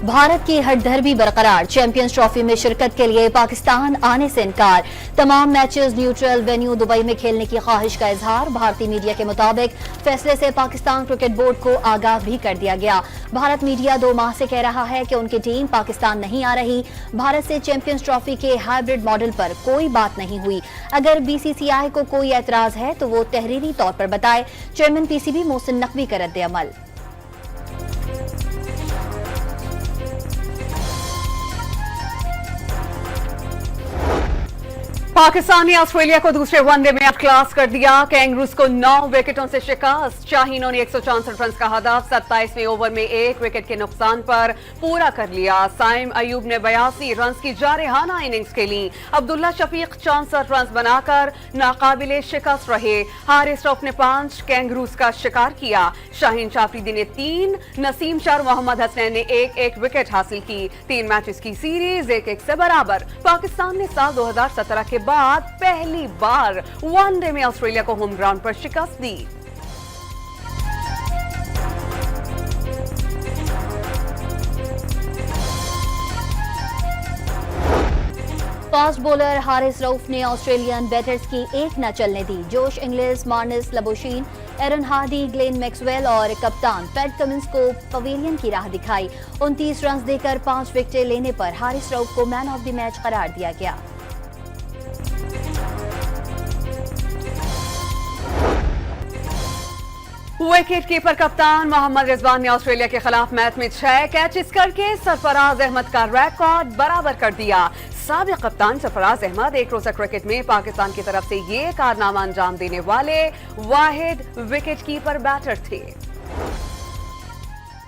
भारत की हठधर्मी बरकरार, champions trophy में शिरकत के लिए पाकिस्तान आने से इनकार। तमाम मैचेस न्यूट्रल वेन्यू दुबई में खेलने की ख्वाहिश का इजहार। भारतीय मीडिया के मुताबिक फैसले से पाकिस्तान क्रिकेट बोर्ड को आगाह भी कर दिया गया। भारत मीडिया 2 माह से कह रहा है कि उनकी टीम पाकिस्तान नहीं आ रही। भारत से चैंपियंस ट्रॉफी के हाइब्रिड मॉडल पर कोई बात नहीं हुई। अगर बीसीसीआई को कोई एतराज है तो वो तहरीरी तौर पर बताए। चेयरमैन पीसीबी मोहसिन नकवी का रद्द अमल। पाकिस्तान ने ऑस्ट्रेलिया को दूसरे वनडे में आउट क्लास कर दिया। कैंगरूज को 9 विकेटों से शिकस्त। शाहीनों ने 164 रन का हदफ 27वें ओवर में 1 विकेट के नुकसान पर पूरा कर लिया। साइम अयूब ने 82 रन की जारहाना इनिंग्स खेली। अब्दुल्ला शफीक 64 रन बनाकर नाकाबिले शिकस्त रहे। हारिस रऊफ ने 5 कैंगरूज का शिकार किया। शाहीन शाफरीदी ने 3, नसीम शाह, मोहम्मद हसनैन ने 1-1 विकेट हासिल की। 3 मैचेस की सीरीज 1-1 से बराबर। पाकिस्तान ने साल 2017 के बाद पहली बार वनडे में ऑस्ट्रेलिया को होम ग्राउंड पर शिकस्त दी। फास्ट बॉलर हारिस रऊफ ने ऑस्ट्रेलियन बैटर्स की एक न चलने दी। Josh Inglis, Marnus Labuschagne, Aaron Hardie, Glenn Maxwell और कप्तान पैट कमिंस को पवेलियन की राह दिखाई। 29 रन देकर 5 विकेटें लेने पर हारिस रऊफ को मैन ऑफ द मैच करार दिया गया। विकेट कीपर कप्तान मोहम्मद रिजवान ने ऑस्ट्रेलिया के खिलाफ मैच में 6 कैचेस करके सरफराज अहमद का रिकॉर्ड बराबर कर दिया। साबिक कप्तान सरफराज अहमद एक रोजा क्रिकेट में पाकिस्तान की तरफ से ये कारनामा अंजाम देने वाले वाहिद विकेट कीपर बैटर थे।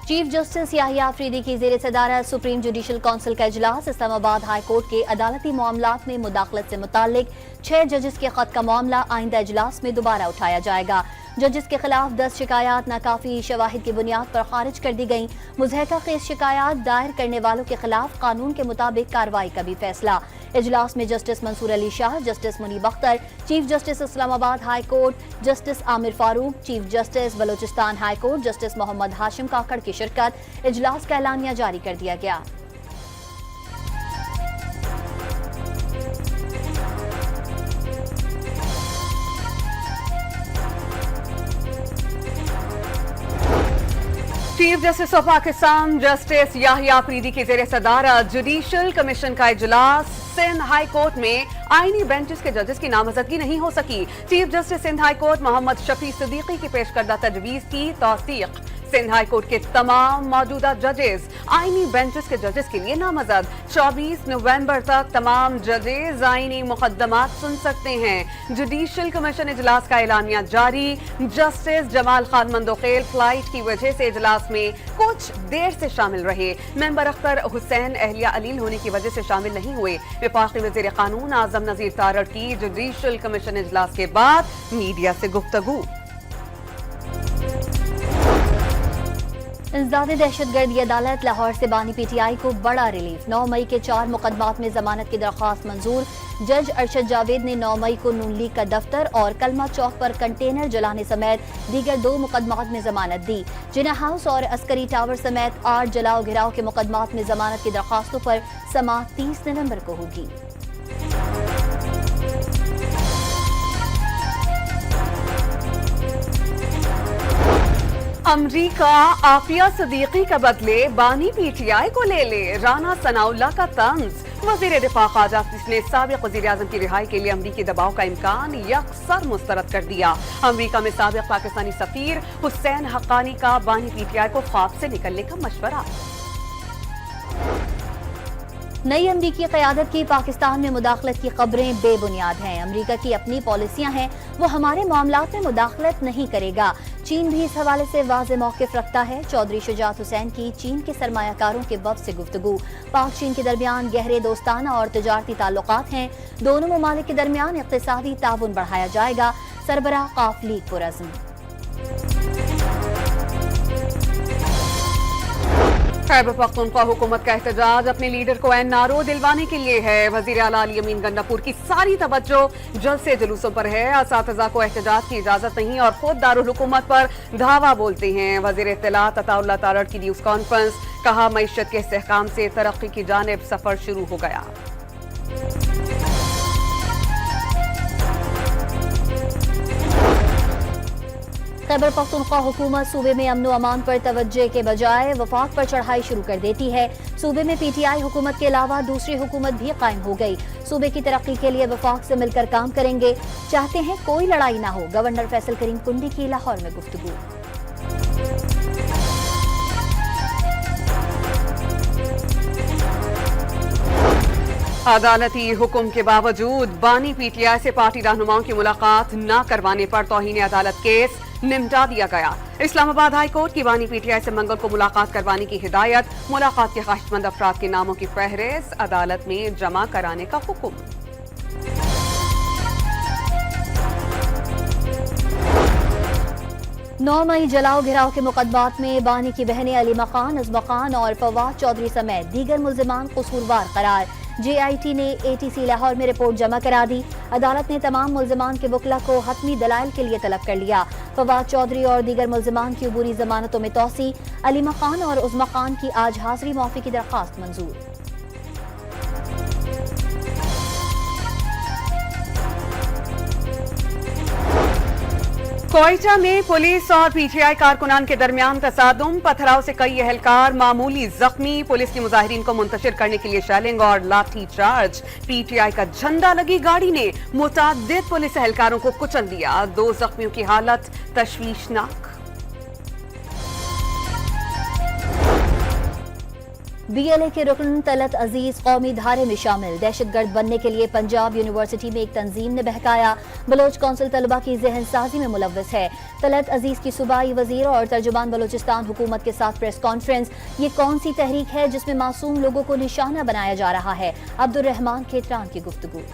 चीफ जस्टिस याहिया अफरीदी की ज़ेर सदारत सुप्रीम जुडिशल काउंसिल का इजलास। इस्लामाबाद हाई कोर्ट के अदालती मामलात में मुदाखलत से मुताल्लिक 6 जजेस के खत का मामला आइंदा इजलास में दोबारा उठाया जाएगा। जजेस के खिलाफ 10 शिकायत नाकाफी शवाहिद की बुनियाद पर खारिज कर दी गई। मुज़हका खेज शिकायत दायर करने वालों के खिलाफ कानून के मुताबिक कार्रवाई का भी फैसला। इजलास में justice Mansoor Ali Shah, justice Muneeb Akhtar, chief justice Islamabad high court, justice Aamir Farooq, chief justice Balochistan high court, justice Mohammad Hashim Kakar की शिरकत। इजलास का एलानिया जारी कर दिया गया। Chief justice of Pakistan justice Yahya Afridi की ज़ेर सदारत जुडिशल कमीशन का इजलास। सिंध हाई कोर्ट में आईनी बेंचेस के जजेस की नामजदगी नहीं हो सकी। Chief justice Sindh high court Mohammad Shafi Siddiqui की पेश करदा तजवीज की तौसीक। सिंध हाई कोर्ट के तमाम मौजूदा जजेस आईनी बेंचेस के जजेस के लिए नामजद। 24 नवंबर तक तमाम जजेस आईनी मुकदमात सुन सकते हैं। जुडिशल कमीशन इजलास का एलानिया जारी। जस्टिस जमाल खान मंदोखेल फ्लाइट की वजह से इजलास में कुछ देर से शामिल रहे। मेंबर अख्तर हुसैन अहलिया अलील होने की वजह से शामिल नहीं हुए। वफाकी वज़ीर कानून आजम नज़ीर तारड़ की जुडिशल कमीशन इजलास के बाद मीडिया से गुफ्तगू। इंसदाद दहशतगर्दी अदालत लाहौर से बानी पीटीआई को बड़ा रिलीफ। 9 मई के 4 मुकदमात में जमानत की दरख्वास्त मंजूर। जज अरशद जावेद ने 9 मई को नून लीग का दफ्तर और कलमा चौक पर कंटेनर जलाने समेत दीगर 2 मुकदमात में जमानत दी। जिना हाउस और अस्करी टावर समेत 8 जलाओ घिराव के मुकदमात में जमानत की दरख्वास्तों पर समाअत 30 नवंबर को होगी। अमरीका आफिया सिद्दीकी का बदले बानी पीटीआई को ले ले। राना सनाउल्लाह का तंज। वज़ीर दिफा ख्वाजा हफीज ने साबिक वज़ीर आज़म की रिहाई के लिए अमरीकी दबाव का इम्कान यकसर मुस्तरद कर दिया। अमरीका में साबिक पाकिस्तानी सफीर हुसैन हक्कानी का बानी पीटीआई को ख्वाब से निकलने का मशवरा। नई अमरीकी क़यादत की पाकिस्तान में मुदाखलत की खबरें बेबुनियाद हैं। अमरीका की अपनी पॉलिसियां हैं, वो हमारे मामलात में मुदाखलत नहीं करेगा। चीन भी इस हवाले से वाज़ेह मौक़िफ़ रखता है। चौधरी शुजात हुसैन की चीन के सरमायाकारों के वफ़द से गुफ्तगू। पाक चीन के दरमियान गहरे दोस्ताना और तिजारती ताल्लुकात हैं। दोनों ममालिक के दरमियान इक़्तिसादी ताउन बढ़ाया जाएगा। सरबराह काफ लीग पुरज़्म। खैबर पख्तूनख्वा हुकूमत का एहतजाज अपने लीडर को एनआरओ दिलवाने के लिए है। वजीर आला अली अमीन गन्नापुर की सारी तवज्जो जल्द से जुलूसों पर है। असातिज़ा को एहतजाज की इजाजत नहीं और खुद दारुल हुकूमत पर धावा बोलते हैं। वजीर इत्तलात अताउल्लाह तारड़ की न्यूज कॉन्फ्रेंस, कहा मईशत के इस्तेहकाम से तरक्की की जानिब सफर शुरू हो गया। खैबर पख्तूनख्वा हुकूमत सूबे में अमन व अमान पर तवज्जो के बजाय वफाक पर चढ़ाई शुरू कर देती है। सूबे में पीटीआई हुकूमत के अलावा दूसरी हुकूमत भी कायम हो गई। सूबे की तरक्की के लिए वफाक से मिलकर काम करेंगे, चाहते हैं कोई लड़ाई ना हो। गवर्नर फैसल करीम कुंडी की लाहौर में गुफ्तगू। अदालती हुक्म के बावजूद बानी पीटीआई से पार्टी रहनुमाओं की मुलाकात न करवाने पर तौहीन अदालत केस निपटा दिया गया। इस्लामाबाद हाई कोर्ट की बानी पीटीआई से मंगल को मुलाकात करवाने की हिदायत। मुलाकात के ख्वाहिशमंद अफराद के नामों की फहरिस्त अदालत में जमा कराने का हुक्म। नौ मई जलाओ घिराव के मुकदमात में बानी की बहनें अलीमा खान, अज़मा खान और फवाद चौधरी समेत दीगर मुल्जिमान कसूरवार करार। जेआईटी ने एटीसी लाहौर में रिपोर्ट जमा करा दी। अदालत ने तमाम मुल्जिमान के वकला को हतमी दलाइल के लिए तलब कर लिया। फवाद चौधरी और दीगर मुल्जिमान की अबूरी जमानतों में तोसी। अलीमा खान और उज़मा खान की आज हाजिरी माफी की दरख्वास्त मंजूर। कोयटा में पुलिस और पीटीआई कारकुनान के दरमियान तसादुम, पथराव से कई एहलकार मामूली जख्मी। पुलिस की मुजाहिरीन को मुंतशिर करने के लिए शेलिंग और लाठी चार्ज। पीटीआई का झंडा लगी गाड़ी ने मुताद्दिद पुलिस एहलकारों को कुचल दिया। 2 जख्मियों की हालत तशवीशनाक। बीएलए के रुकन तलत अजीज कौमी धारे में शामिल। दहशतगर्द बनने के लिए पंजाब यूनिवर्सिटी में एक तंजीम ने बहकाया। बलोच कौंसिल तलबा की जहन साजी में मुलव्वस है। तलत अजीज की सूबाई वजीर और तर्जुमान बलोचिस्तान हुकूमत के साथ प्रेस कॉन्फ्रेंस। ये कौन सी तहरीक है जिसमें मासूम लोगों को निशाना बनाया जा रहा है? अब्दुल रहमान खेतरान की गुफ्तगू।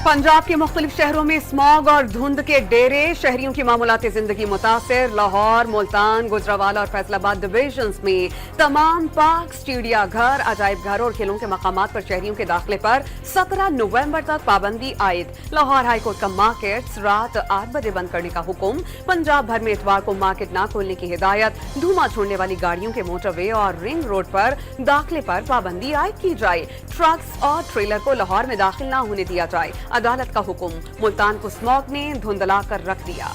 पंजाब के मुख्तलिफ शहरों में स्मॉग और धुंध के डेरे। शहरियों की मामूलाती जिंदगी मुतासिर। लाहौर, मुल्तान, गुजरावाला और फैसलाबाद डिविजन्स में तमाम पार्क, चिड़ियाघर, अजायब घर और खेलों के मकामात पर शहरियों के दाखिले पर 17 नवंबर तक पाबंदी आयद। लाहौर हाई कोर्ट का मार्केट्स रात 8 बजे बंद करने का हुक्म। पंजाब भर में इतवार को मार्केट न खोलने की हिदायत। धुआं छोड़ने वाली गाड़ियों के मोटरवे और रिंग रोड पर दाखिले पर पाबंदी आयद की जाए। ट्रक्स और ट्रेलर को लाहौर में दाखिल न होने दिया जाए। अदालत का हुक्म। मुल्तान को स्मॉग ने धुंधला कर रख दिया।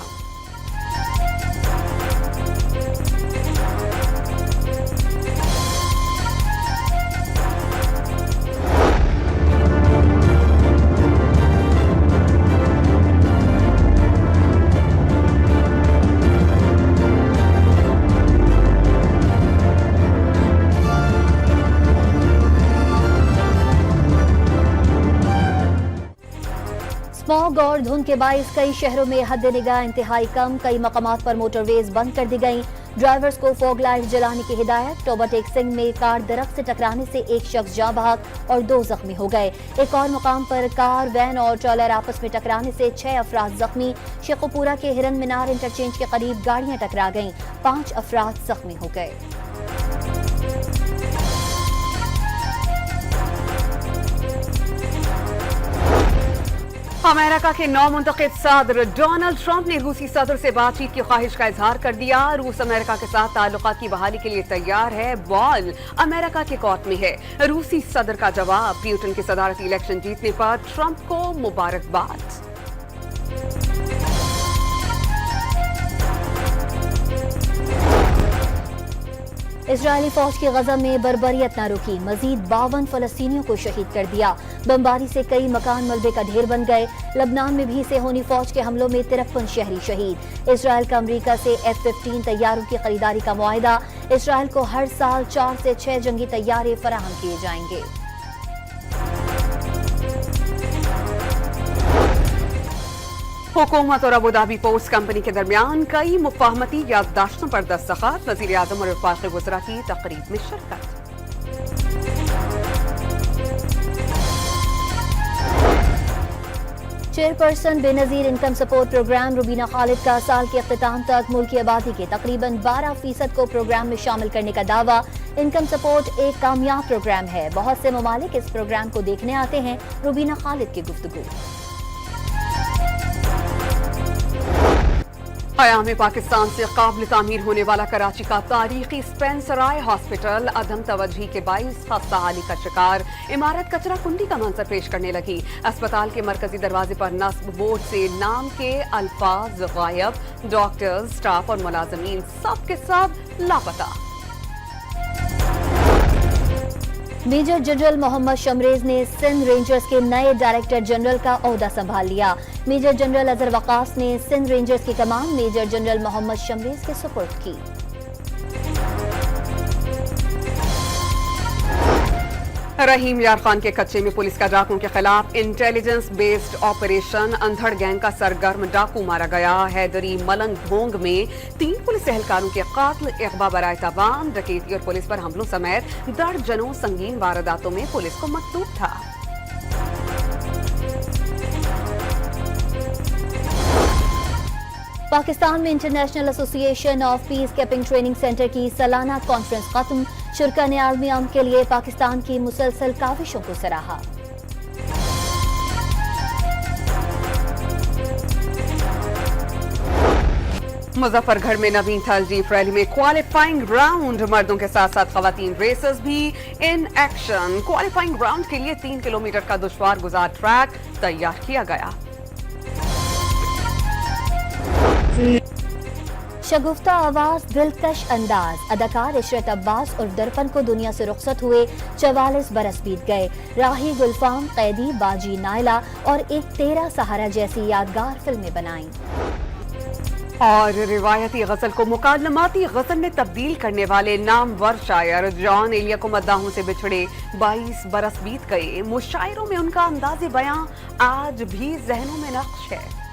स्मॉग और धुंध के बाइस कई शहरों में हद निगाह इंतहाई कम। कई मकामात पर मोटरवेज बंद कर दी गई। ड्राइवर्स को फॉग लाइट जलाने की हिदायत। टोबाटेक सिंह में कार दरख्त से टकराने से एक शख्स जाँ बहक और 2 जख्मी हो गए। एक और मकाम पर कार, वैन और ट्रॉलर आपस में टकराने से 6 अफराद जख्मी। शेखोपुरा के हिरन मीनार इंटरचेंज के करीब गाड़ियां टकरा गईं। 5 अफराद जख्मी हो गए। अमेरिका के नौमुंतखब सदर डोनाल्ड ट्रंप ने रूसी सदर से बातचीत की ख्वाहिश का इजहार कर दिया। रूस अमेरिका के साथ ताल्लुकात की बहाली के लिए तैयार है। बॉल अमेरिका के कोर्ट में है। रूसी सदर का जवाब। पुतिन के सदारती इलेक्शन जीतने पर ट्रंप को मुबारकबाद। इजरायली फौज की गजा में बर्बरियत न रुकी। मजीद 52 फलस्तीनियों को शहीद कर दिया। बमबारी से कई मकान मलबे का ढेर बन गए। लबनान में भी सेहोनी फौज के हमलों में 53 शहरी शहीद। इसराइल का अमरीका से F-15 तैयारों की खरीदारी का मुआहिदा। इसराइल को हर साल 4 से 6 जंगी तैयारे फराहम किए जाएंगे। हुकूमत और अबूधाबी पोस्ट कंपनी के दरमियान कई मुफाहमती याददाश्तों पर दस्तखत। वज़ीर आज़म और वफ़ाक़ वज़रा की तक़रीब में शिरकत। Chairperson Benazir income support programme Rubina Khalid का साल के अख्तिताम तक मुल्की आबादी के तकरीबन 12% को प्रोग्राम में शामिल करने का दावा। इनकम सपोर्ट एक कामयाब प्रोग्राम है, बहुत से ममालिक इस प्रोग्राम को देखने आते हैं। रुबीना खालिद की गुफ्तगू। क़याम पाकिस्तान से काबिल तामीर होने वाला कराची का तारीखी स्पेंसर आई हॉस्पिटल अदम तवज्जी के 22 खस्ता हाली का शिकार। इमारत कचरा कुंडी का मंजर पेश करने लगी। अस्पताल के मरकजी दरवाजे पर नस्ब बोर्ड से नाम के अल्फाज गायब। डॉक्टर्स, स्टाफ और मुलाजमीन सब के सब लापता। मेजर जनरल मोहम्मद शमरेज ने सिंध रेंजर्स के नए डायरेक्टर जनरल का ओहदा संभाल लिया। मेजर जनरल अजहर वकास ने सिंध रेंजर्स की कमान मेजर जनरल मोहम्मद शमरेज के सुपुर्द की। रहीम यार खान के कच्चे में पुलिस का डाकुओं के खिलाफ इंटेलिजेंस बेस्ड ऑपरेशन। अंधड़ गैंग का सरगर्म डाकू मारा गया। हैदरी मलंग भोंग में 3 पुलिस एहलकारों के कात्ल, इगवा बराए तवान, डकैती और पुलिस पर हमलों समेत दर्जनों संगीन वारदातों में पुलिस को मकतूब था। पाकिस्तान में international association of peace keeping training centre की सालाना कॉन्फ्रेंस खत्म। शुरा ने आलमी अमन के लिए पाकिस्तान की मुसलसल काविशों को सराहा। मुजफ्फरगढ़ में नवीन था जीप रैली में क्वालिफाइंग राउंड। मर्दों के साथ साथ खवातीन रेसर्स भी इन एक्शन। क्वालिफाइंग राउंड के लिए 3 किलोमीटर का दुश्वार गुजार ट्रैक तैयार किया गया। शगुफ्ता आवाज, दिलकश अंदाज, अदाकार इशरत अब्बास और दर्पण को दुनिया से रुखसत हुए 44 बरस बीत गए। राही, गुलफाम, कैदी, बाजी, नायला और एक 13 सहारा जैसी यादगार फिल्में बनाई। और रिवायती गजल को मुकालमाती गजल में तब्दील करने वाले नामवर शायर जॉन एलिया को मद्दाहों से बिछड़े 22 बरस बीत गए। मुशायरों में उनका अंदाज़े बयां आज भी जहनों में नक्श है।